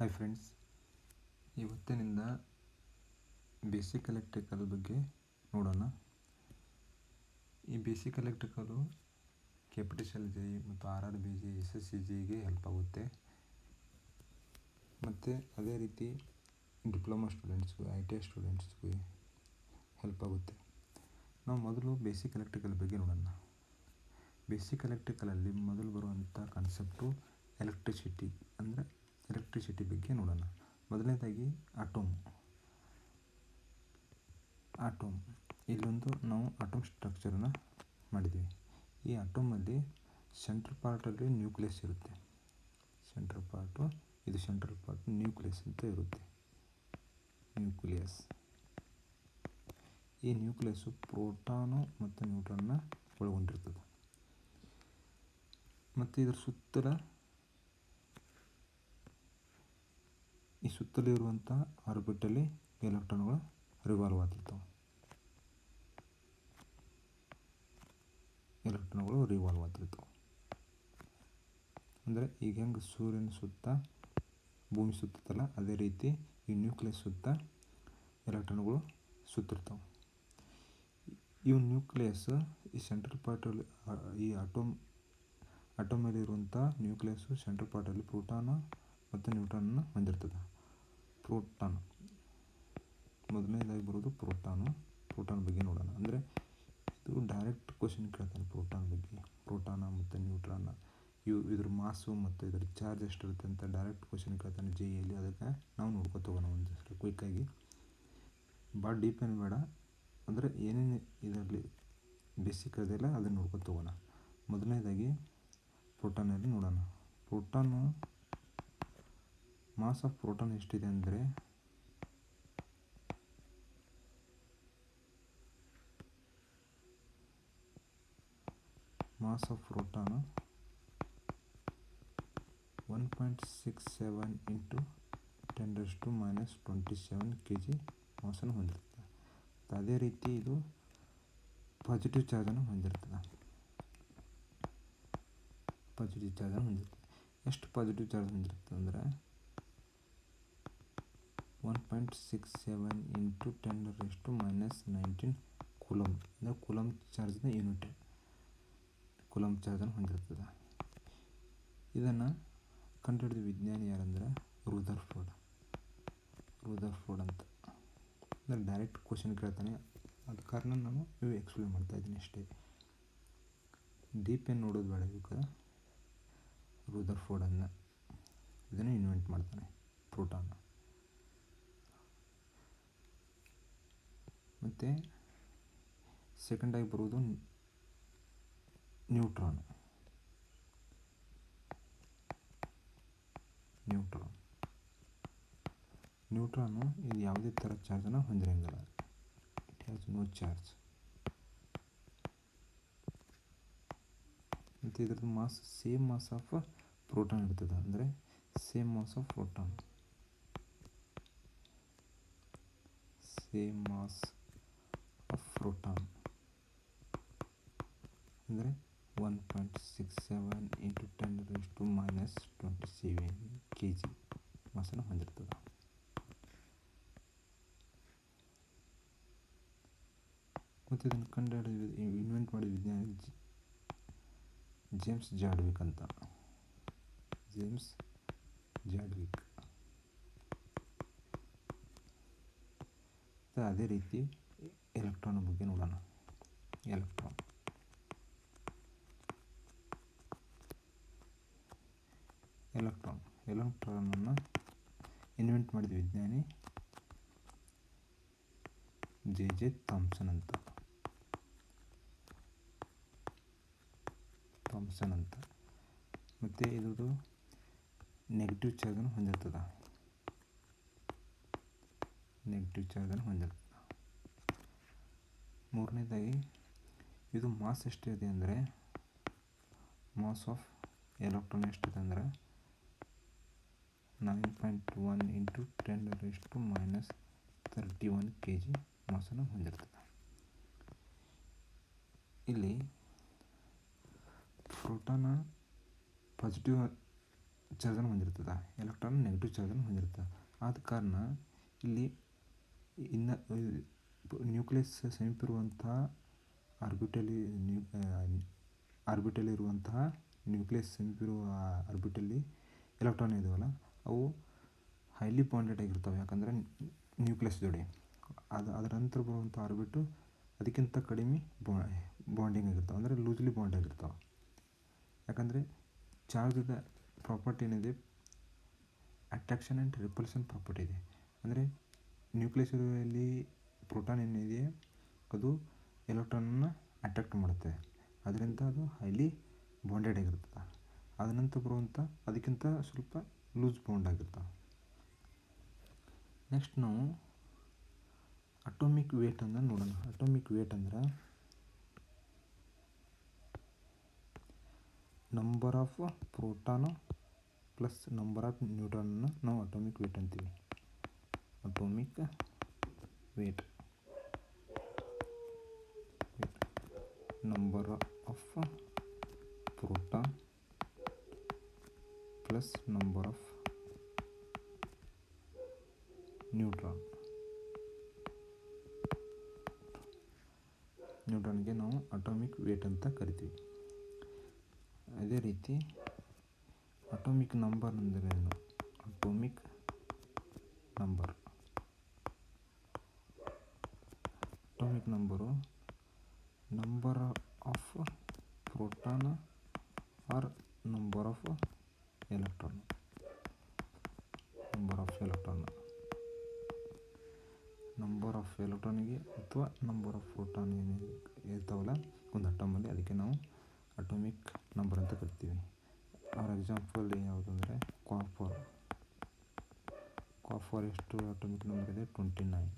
Hi friends, ಇವತ್ತಿನಿಂದ basic electrical ಬಗ್ಗೆ ನೋಡೋಣ. ಈ ಬೇಸಿಕ್ ಎಲೆಕ್ಟ್ರಿಕಲು KPTCL JEE ಮತ್ತು RRBJ SSCGಗೆ ಹೆಲ್ಪ್ ಆಗುತ್ತೆ. ಮತ್ತು ಅದೇ ರೀತಿ ಡಿಪ್ಲೊಮಾ ಸ್ಟೂಡೆಂಟ್ಸ್ಗೂ ITI ಸ್ಟೂಡೆಂಟ್ಸ್ಗೂ ಹೆಲ್ಪ್ ಆಗುತ್ತೆ. ನಾವು ಮೊದಲು ಬೇಸಿಕ್ ಎಲೆಕ್ಟ್ರಿಕಲ್ ಬಗ್ಗೆ ನೋಡೋಣ. ಬೇಸಿಕ್ ಎಲೆಕ್ಟ್ರಿಕಲಲ್ಲಿ ಮೊದಲು ಬರುವಂಥ ಕಾನ್ಸೆಪ್ಟು ಎಲೆಕ್ಟ್ರಿಸಿಟಿ ಬಗ್ಗೆ ನೋಡೋಣ. ಮೊದಲನೇದಾಗಿ ಆಟೋಮ್. ಇಲ್ಲೊಂದು ನಾವು ಆಟೋಮ್ ಸ್ಟ್ರಕ್ಚರನ್ನು ಮಾಡಿದ್ದೀವಿ. ಈ ಆಟೋಮಲ್ಲಿ ಸೆಂಟ್ರಲ್ ಪಾರ್ಟಲ್ಲಿ ನ್ಯೂಕ್ಲಿಯಸ್ ಇರುತ್ತೆ. ಸೆಂಟ್ರಲ್ ಪಾರ್ಟು ನ್ಯೂಕ್ಲಿಯಸ್ ಅಂತ ಇರುತ್ತೆ. ಈ ನ್ಯೂಕ್ಲಿಯಸ್ಸು ಪ್ರೋಟಾನು ಮತ್ತು ನ್ಯೂಟ್ರಾನ್ನ ಒಳಗೊಂಡಿರ್ತದೆ. ಮತ್ತು ಇದರ ಸುತ್ತಲೂ ಇರುವಂಥ ಆರ್ಬಿಟಲ್ಲಿ ಎಲೆಕ್ಟ್ರಾನ್ಗಳು ರಿವಾಲ್ವ್ ಆಗ್ತಿರ್ತವೆ. ಅಂದರೆ ಈಗ ಹೆಂಗೆ ಸೂರ್ಯನ ಸುತ್ತ ಭೂಮಿ ಸುತ್ತಲ್ಲ, ಅದೇ ರೀತಿ ಈ ನ್ಯೂಕ್ಲಿಯಸ್ ಸುತ್ತ ಎಲೆಕ್ಟ್ರಾನ್ಗಳು ಸುತ್ತಿರ್ತಾವೆ. ಇವು ನ್ಯೂಕ್ಲಿಯಸ್ ಈ ಸೆಂಟ್ರಲ್ ಪಾರ್ಟಲ್ಲಿ ಈ ಆಟೋಮಲ್ಲಿರುವಂಥ ನ್ಯೂಕ್ಲಿಯಸ್ಸು ಸೆಂಟ್ರಲ್ ಪಾರ್ಟಲ್ಲಿ ಪ್ರೋಟಾನು ಮತ್ತು ನ್ಯೂಟ್ರಾನನ್ನು ಹೊಂದಿರ್ತದೆ. ಮೊದಲನೇದಾಗಿ ಬರೋದು ಪ್ರೋಟಾನ್ ಬಗ್ಗೆ ನೋಡೋಣ. ಅಂದರೆ ಇದು ಡೈರೆಕ್ಟ್ ಕ್ವಶನ್ ಕೇಳ್ತಾನೆ ಪ್ರೋಟಾನ ಮತ್ತು ನ್ಯೂಟ್ರಾನ ಇದ್ರ ಮಾಸು ಮತ್ತು ಇದರ ಚಾರ್ಜ್ ಎಷ್ಟಿರುತ್ತೆ ಅಂತ ಡೈರೆಕ್ಟ್ ಕ್ವಶನ್ ಕೇಳ್ತಾನೆ JEEಯಲ್ಲಿ. ಅದಕ್ಕೆ ನಾವು ನೋಡ್ಕೊತ ಹೋಗೋಣ ಒಂದಿಷ್ಟು ಕ್ವಿಕ್ಕಾಗಿ. ಭಾಳ ಡೀಪ್ ಏನು ಬೇಡ, ಅಂದರೆ ಏನೇನು ಇದರಲ್ಲಿ ಬೇಸಿಕ್ ಅದೆಲ್ಲ ಅದನ್ನು ನೋಡ್ಕೊತ ಹೋಗೋಣ. ಮೊದಲನೇದಾಗಿ ಪ್ರೋಟಾನಲ್ಲಿ ನೋಡೋಣ. ಮಾಸ್ ಆಫ್ ಪ್ರೋಟಾನ್ ಎಷ್ಟಿದೆ ಅಂದರೆ ಮಾಸ್ ಆಫ್ ಪ್ರೋಟಾನು 1.67 × 10⁻⁻27 kg ಮಾಸನ್ನು ಹೊಂದಿರ್ತದೆ. ಅದೇ ರೀತಿ ಇದು ಪಾಸಿಟಿವ್ ಚಾರ್ಜನ್ನು ಹೊಂದಿರ್ತದೆ. ಎಷ್ಟು ಪಾಸಿಟಿವ್ ಚಾರ್ಜ್ ಹೊಂದಿರ್ತದೆ ಅಂದರೆ 1.67 × 10⁻⁻19 ಕೂಲಮ್. ಅಂದರೆ ಕೂಲಮ್ ಚಾರ್ಜ್ನ ಯೂನಿಟ್ ಕೂಲಮ್ ಚಾರ್ಜನ್ನು ಹೊಂದಿರ್ತದೆ. ಇದನ್ನು ಕಂಡುಹಿಡಿದ ವಿಜ್ಞಾನಿ ಯಾರಂದರೆ ರೂದರ್ಫೋರ್ಡ್ ಅಂತ. ಅಂದರೆ ಡೈರೆಕ್ಟ್ ಕ್ವಶನ್ ಕೇಳ್ತಾನೆ, ಅದ ಕಾರಣ ನಾನು ಇವು ಎಕ್ಸ್ಪ್ಲೇನ್ ಮಾಡ್ತಾಯಿದ್ದೀನಿ ಅಷ್ಟೇ. ಡೀಪ್ ಏನು ನೋಡೋದು ಬೇಡ. ಇವಕ್ಕೆ ರೂದರ್ಫೋರ್ಡನ್ನು ಇದನ್ನು ಇನ್ವೆಂಟ್ ಮಾಡ್ತಾನೆ ಪ್ರೋಟಾನ್. ಮತ್ತು ಸೆಕೆಂಡಾಗಿ ಬರುವುದು ನ್ಯೂಟ್ರಾನು. ಇದು ಯಾವುದೇ ಥರ ಚಾರ್ಜನ್ನು ಹೊಂದಿರಂಗಿಲ್ಲ. It has no charge. ಮತ್ತು ಇದ್ರದ್ದು ಸೇಮ್ ಮಾಸ್ ಆಫ್ ಪ್ರೋಟಾನ್ ಇರ್ತದೆ. ಅಂದರೆ ಸೇಮ್ ಮಾಸ್ ಆಫ್ ಪ್ರೋಟಾನ್ ಅಂದರೆ 1.67 × 10⁻⁻27 kg ಮಾಸನ್ನು ಹೊಂದಿರ್ತದೆ. ಮತ್ತು ಇದನ್ನು ಇನ್ವೆಂಟ್ ಮಾಡಿದ ವಿಜ್ಞಾನಿ ಜೇಮ್ಸ್ ಜಾಡ್ವಿಕ್ ಅಂತ. ಅದೇ ರೀತಿ ಎಲೆಕ್ಟ್ರಾನ್ ಬಗ್ಗೆ ನೋಡೋಣ. ಎಲೆಕ್ಟ್ರಾನನ್ನು ಇನ್ವೆಂಟ್ ಮಾಡಿದ ವಿಜ್ಞಾನಿ J ಥಾಮ್ಸನ್ ಅಂತ. ಮತ್ತು ಇದು ನೆಗೆಟಿವ್ ಚಾರ್ಜನ್ನು ಹೊಂದಿರ್ತದೆ. ಮೂರನೇದಾಗಿ ಇದು ಮಾಸ್ ಎಷ್ಟಿದೆ ಅಂದರೆ ಮಾಸ್ ಆಫ್ ಎಲೆಕ್ಟ್ರಾನ್ ಎಷ್ಟಿದೆ ಅಂದರೆ 9.1 × 10⁻⁻31 kg ಮಾಸನ್ನು ಹೊಂದಿರ್ತದೆ. ಇಲ್ಲಿ ಪ್ರೋಟಾನ ಪಾಸಿಟಿವ್ ಚಾರ್ಜನ್ನು ಹೊಂದಿರ್ತದೆ, ಎಲೆಕ್ಟ್ರಾನ್ ನೆಗೆಟಿವ್ ಚಾರ್ಜನ್ನು ಹೊಂದಿರ್ತದೆ. ಆದ ಕಾರಣ ಇಲ್ಲಿ ಇನ್ನು ನ್ಯೂಕ್ಲಿಯಸ್ ಸಮೀಪಿರುವಂತಹ ಆರ್ಬಿಟಲಿ ಇರುವಂತಹ ನ್ಯೂಕ್ಲಿಯಸ್ ಸಮೀಪಿರುವ ಆರ್ಬಿಟಲ್ಲಿ ಎಲೆಕ್ಟ್ರಾನ್ ಇದಾವಲ್ಲ ಅವು ಹೈಲಿ ಬಾಂಡೆಡ್ ಆಗಿರ್ತವೆ. ಯಾಕಂದರೆ ನ್ಯೂಕ್ಲಿಯಸ್ ಜೋಡಿ ಅದರ ನಂತರ ಬರುವಂಥ ಆರ್ಬಿಟು ಅದಕ್ಕಿಂತ ಕಡಿಮೆ ಬಾಂಡಿಂಗ್ ಆಗಿರ್ತಾವೆ, ಅಂದರೆ ಲೂಸ್ಲಿ ಬಾಂಡ್ ಆಗಿರ್ತಾವೆ. ಯಾಕಂದರೆ ಚಾರ್ಜದ ಪ್ರಾಪರ್ಟಿ ಏನಿದೆ ಅಟ್ರಾಕ್ಷನ್ ಆ್ಯಂಡ್ ರಿಪಲ್ಷನ್ ಪ್ರಾಪರ್ಟಿ ಇದೆ. ಅಂದರೆ ನ್ಯೂಕ್ಲಿಯಸ್ ಇರುವಲ್ಲಿ ಪ್ರೋಟಾನ್ ಏನಿದೆ ಅದು ಎಲೆಕ್ಟ್ರಾನನ್ನು ಅಟ್ರಾಕ್ಟ್ ಮಾಡುತ್ತೆ, ಅದರಿಂದ ಅದು ಹೈಲಿ ಬಾಂಡೆಡ್ ಆಗಿರ್ತದೆ. ಅದ ನಂತರ ಬರುವಂಥ ಅದಕ್ಕಿಂತ ಸ್ವಲ್ಪ ಲೂಸ್ ಬಾಂಡ್ ಆಗಿರ್ತಾವೆ. ನೆಕ್ಸ್ಟ್ ನಾವು ಅಟೋಮಿಕ್ ವೇಟ್ ಅನ್ನು ನೋಡೋಣ. ಅಟೋಮಿಕ್ ವೇಟ್ ಅಂದ್ರೆ number of proton plus number of ನ್ಯೂಟ್ರಾನನ್ನು ನಾವು ಅಟೋಮಿಕ್ ವೇಟ್ ಅಂತೀವಿ. Atomic weight number of proton plus number of ನ್ಯೂಟ್ರಾನ್ಗೆ ನಾವು ಅಟೋಮಿಕ್ ವೇಟ್ ಅಂತ ಕರಿತೀವಿ. ಅದೇ ರೀತಿ ಅಟೋಮಿಕ್ ನಂಬರ್ ಅಂದ್ರೇನು? Atomic number number of proton or number of electron. Number of ಎಲೆಕ್ಟ್ರಾನಿಗೆ ಅಥವಾ ನಂಬರ್ ಆಫ್ ಪ್ರೋಟಾನ್ ಏನು ಇರ್ತಾವಲ್ಲ ಒಂದು ಅಟಮಲ್ಲಿ, ಅದಕ್ಕೆ ನಾವು ಅಟೋಮಿಕ್ ನಂಬರ್ ಅಂತ ಕರಿತೀವಿ. ಫಾರ್ ಎಕ್ಸಾಂಪಲ್ ಯಾವುದಂದರೆ ಕಾಪರ್ ಎಷ್ಟು ಅಟೋಮಿಕ್ ನಂಬರ್ ಇದೆ? 29.